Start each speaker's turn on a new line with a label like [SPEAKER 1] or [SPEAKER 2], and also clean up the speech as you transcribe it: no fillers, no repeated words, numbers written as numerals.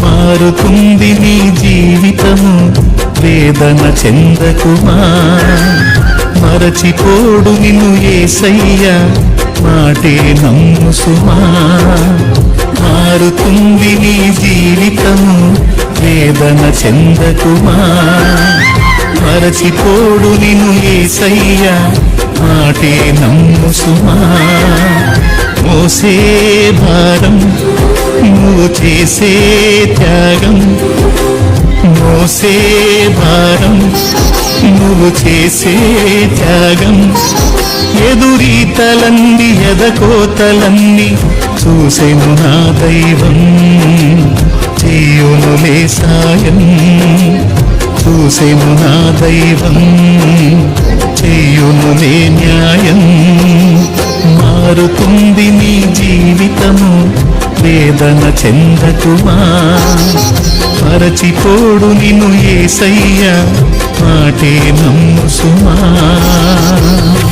[SPEAKER 1] మారుతుంది నీ జీవితము, వేదన చెందకుమా. మరచిపోడు నిన్ను యేసయ్యా, మాటే నమ్ము సుమా. మారుతుంది నీ జీవితము, వేదన చెందకుమా. మరచిపోడు నిన్ను యేసయ్యా, మాటే నమ్ము సుమా. మోసే భారం నువ్వు చేసే త్యాగం, మోసే భారం నువ్వు చేసే త్యాగం. ఎదురీతలన్నీ ఎదకోతలన్నీ చూసెను నా దైవం, చేయునులే సాయం. చూసెను నా దైవం, చేయునులే న్యాయం. మారుతుంది నీ జీవితము, వేదన చెందకుమా. మరచిపోడు నిన్ను యేసయ్యా, మాటే నమ్ము సుమా.